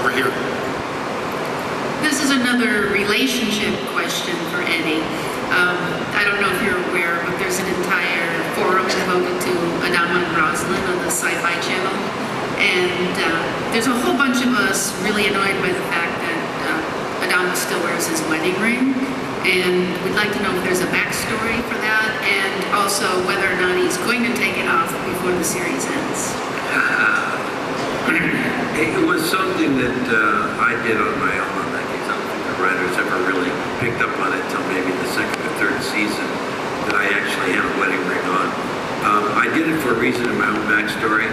Over here. This is another relationship question for Eddie. I don't know if you're aware, but there's an entire forum devoted to Adama and Roslin on the Sci-Fi Channel. And there's a whole bunch of us really annoyed by the fact that Adama still wears his wedding ring. And we'd like to know if there's a backstory for that, and also whether or not he's going to take it off before the series ends. It was something that I did on my own on that case. I don't think the writers ever really picked up on it until maybe the second or third season that I actually had a wedding ring on. I did it for a reason in my own backstory.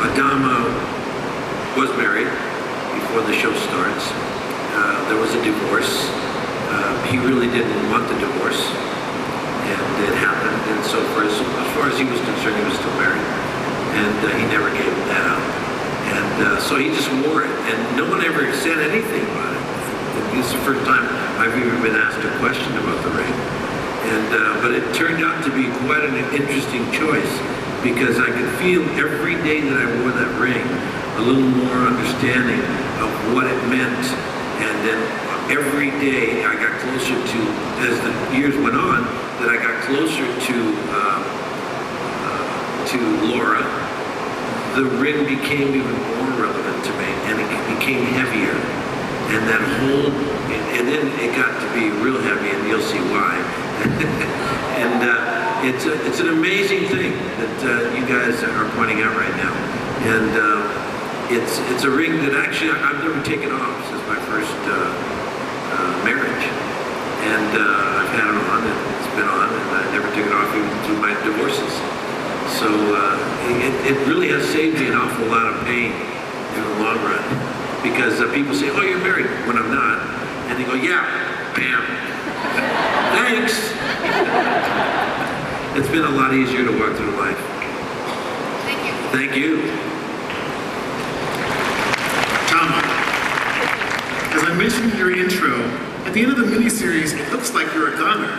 Adama was married before the show starts. There was a divorce. He really didn't want the divorce, and it happened. And so as far as he was concerned, he was still married, and he never gave that up. And so he just wore it, and no one ever said anything about it. This is the first time I've even been asked a question about the ring. And but it turned out to be quite an interesting choice, because I could feel every day that I wore that ring a little more understanding of what it meant. And then every day I got closer to, as the years went on, that I got closer to Laura. The ring became even more relevant to me, and it became heavier. And that whole, and then it got to be real heavy, and you'll see why. And it's an amazing thing that you guys are pointing out right now. And it's a ring that actually I've never taken off since my first marriage. And I've had it on, and it's been on, and I never took it off even through my divorces. So it really has saved me an awful lot of pain in the long run. Because people say, oh, you're married, when I'm not. And they go, yeah, bam. Thanks. It's been a lot easier to walk through life. Thank you. Thank you. Tom, as I mentioned in your intro, at the end of the miniseries, it looks like you're a goner.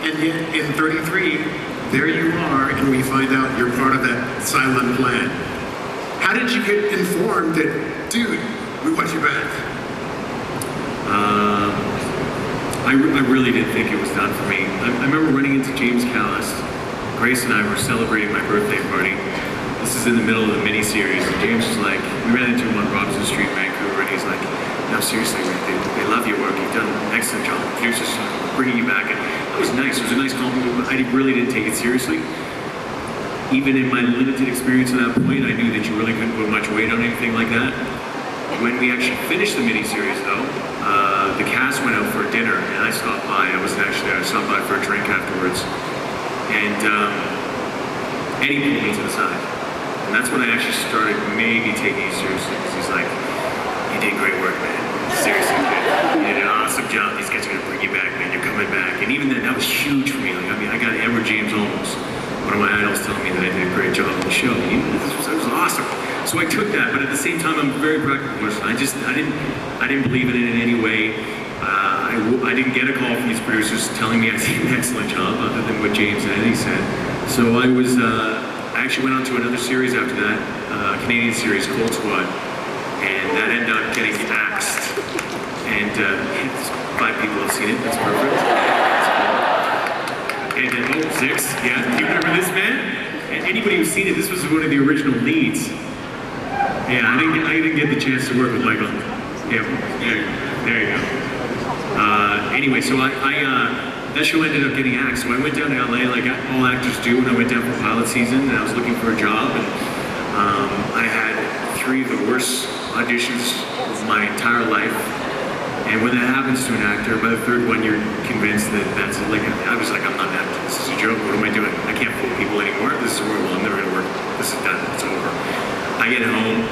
And yet, in 33, there you are, and we find out you're part of that silent plan. How did you get informed that, dude, we want you back? I really didn't think it was done for me. I remember running into James Callis. Grace and I were celebrating my birthday party. This is in the middle of the mini-series, and James was like, we ran into him on Robinson Street in Vancouver, and he's like, no, seriously, they love your work. You've done an excellent job. Producers bringing you back. And that was nice. It was a nice compliment, but I really didn't take it seriously. Even in my limited experience at that point, I knew that you really couldn't put much weight on anything like that. When we actually finished the miniseries, though, the cast went out for dinner, and I stopped by. I wasn't actually there. I stopped by for a drink afterwards. And Eddie pulled me to the side. And that's when I actually started maybe taking it seriously, because he's like, you did great work, man. Seriously, man. You did an awesome job. These guys are going to bring you back, man. You're coming back. And even then, that was huge for me. Like, I mean, I got Edward James Olmos, one of my idols, telling me that I did a great job on the show. It was awesome. So I took that, but at the same time, I'm a very practical person. I didn't believe in it in any way. I didn't get a call from these producers telling me I did an excellent job, other than what James and Eddie said. So I actually went on to another series after that, Canadian series, Cold Squad, and that ended up getting axed. And 5 people have seen it. That's perfect. And then 6, yeah. Do you remember this, man? And anybody who's seen it, this was one of the original leads. Yeah, I didn't get the chance to work with Michael. Yeah, there you go. Anyway, so that show ended up getting axed. So I went down to LA like all actors do, and I went down for pilot season, and I was looking for a job, and I had 3 of the worst auditions of my entire life. And when that happens to an actor, by the 3rd one, you're convinced that that's like, I was like, I'm not an actor. This is a joke. What am I doing? I can't fool people anymore. This is horrible. I'm never going to work. This is done. It's over. I get home.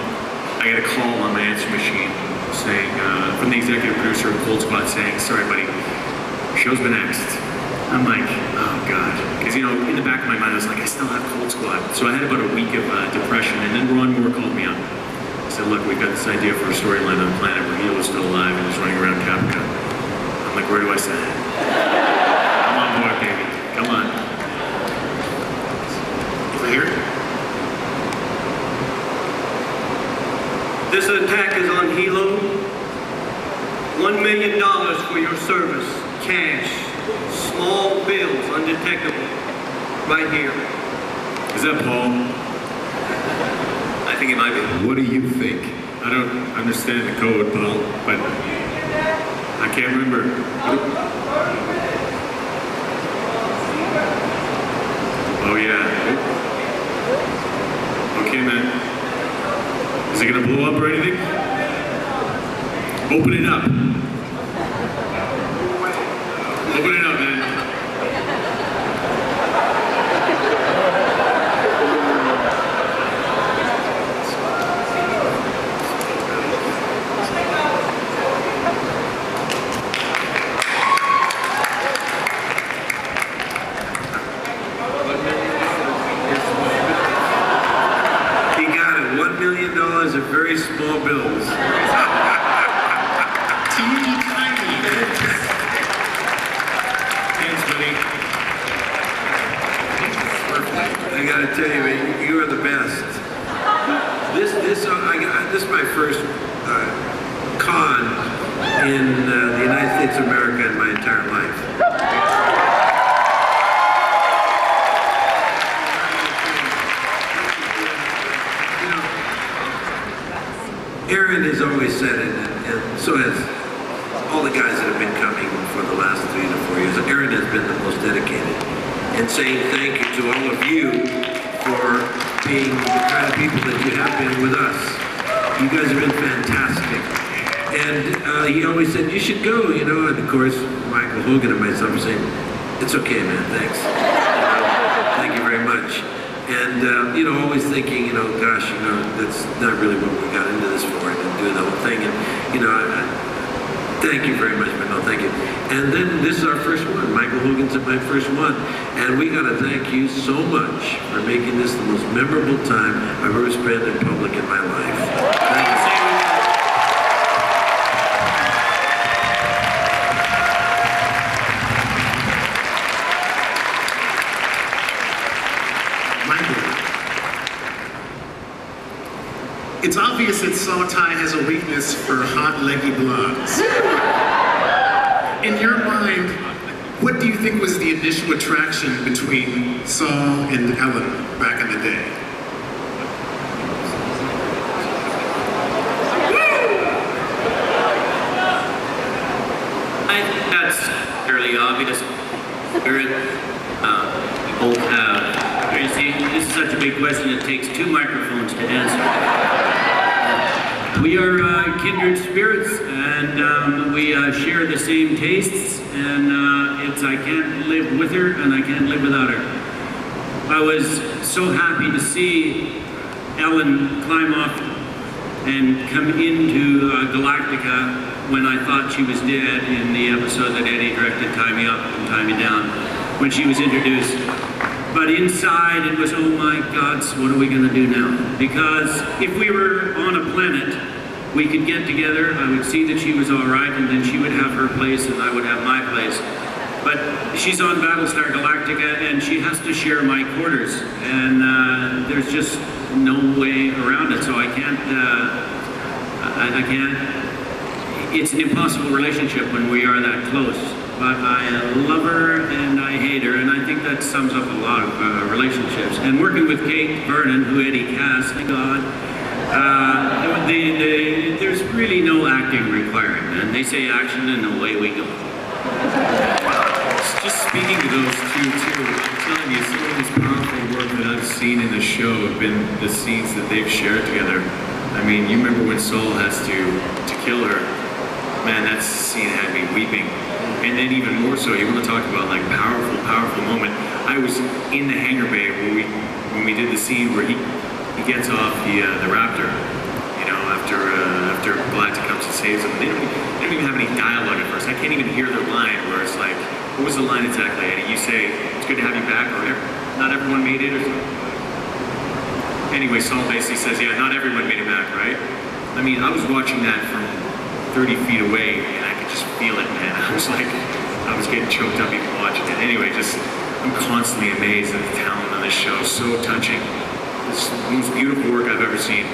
I get a call on my answer machine saying, from the executive producer of Cold Squad saying, sorry, buddy, show's been axed. I'm like, oh, God. Because, you know, in the back of my mind, I was like, I still have Cold Squad. So I had about a week of depression. And then Ron Moore called me up. He said, look, we've got this idea for a storyline on the planet where Hilo is still alive and is running around Caprica. I'm like, where do I sign? Come on board, baby. Come on. Over here. This attack is on Hilo. $1 million for your service. Cash. Small bills, undetectable. Right here. Is that Paul? I think it might be. What do you think? I don't understand the code, Paul, but I can't remember. Oh yeah. Okay, man. Is it gonna blow up or anything? Open it up. Open it up, man. He got it. $1 million of very small bills. Teeny tiny. Thanks, buddy. I gotta tell you, man, you are the best. This is my first con in the United States of America in my entire life. You know, Aaron has always said it, and so has all the guys that have been coming for the last 3 to 4 years. Aaron has been the most dedicated. And saying thank you to all of you for being the kind of people that you have been with us. You guys have been fantastic. And he always said, you should go, you know, and of course, Michael Hogan and myself are saying, it's okay, man, thanks. Thank you very much. And, you know, always thinking, you know, gosh, you know, that's not really what we got into this for, and doing the whole thing. And, you know, thank you very much, but no, thank you. And then this is our first one. Michael Hogan's my first one. And we got to thank you so much for making this the most memorable time I've ever spent in public in my life. Thank you. Michael, it's obvious that Sawtai has a weakness for hot, leggy blondes. In your mind, what do you think was the initial attraction between Saul and Ellen back in the day? I think that's fairly obvious. We're both have. You see, this is such a big question, it takes 2 microphones to answer. We are kindred spirits, and we share the same tastes, and I can't live with her, and I can't live without her. I was so happy to see Ellen climb off and come into Galactica when I thought she was dead in the episode that Eddie directed, Tie Me Up and Tie Me Down, when she was introduced. But inside it was, oh my God, so what are we going to do now? Because if we were on a planet, we could get together, I would see that she was all right, and then she would have her place and I would have my place. But she's on BattleStar Galactica and she has to share my quarters, and there's just no way around it. So I can't, it's an impossible relationship when we are that close. But I love her and I hate her, and I think that sums up a lot of relationships. And working with Kate Vernon, who Eddie cast, thank God, there's really no acting required, and they say action and away we go. Just speaking to those two too, I'm telling you, some of this powerful work that I've seen in the show have been the scenes that they've shared together. I mean, you remember when Saul has to kill her? Man, that scene had me weeping. And then even more so, you want to talk about like powerful moment. I was in the hangar bay when we did the scene where he gets off the Raptor, you know, after Galactica comes and saves him. They don't even have any dialogue at first. I can't even hear their line where it's like, what was the line exactly, Eddie? You say, it's good to have you back, or not everyone made it, or something. Anyway, Saul basically says, yeah, not everyone made it back, right? I mean, I was watching that from 30 feet away, and I could just feel it, man. I was like, I was getting choked up even watching it. Anyway, I'm constantly amazed at the talent on this show. So touching. It's the most beautiful work I've ever seen.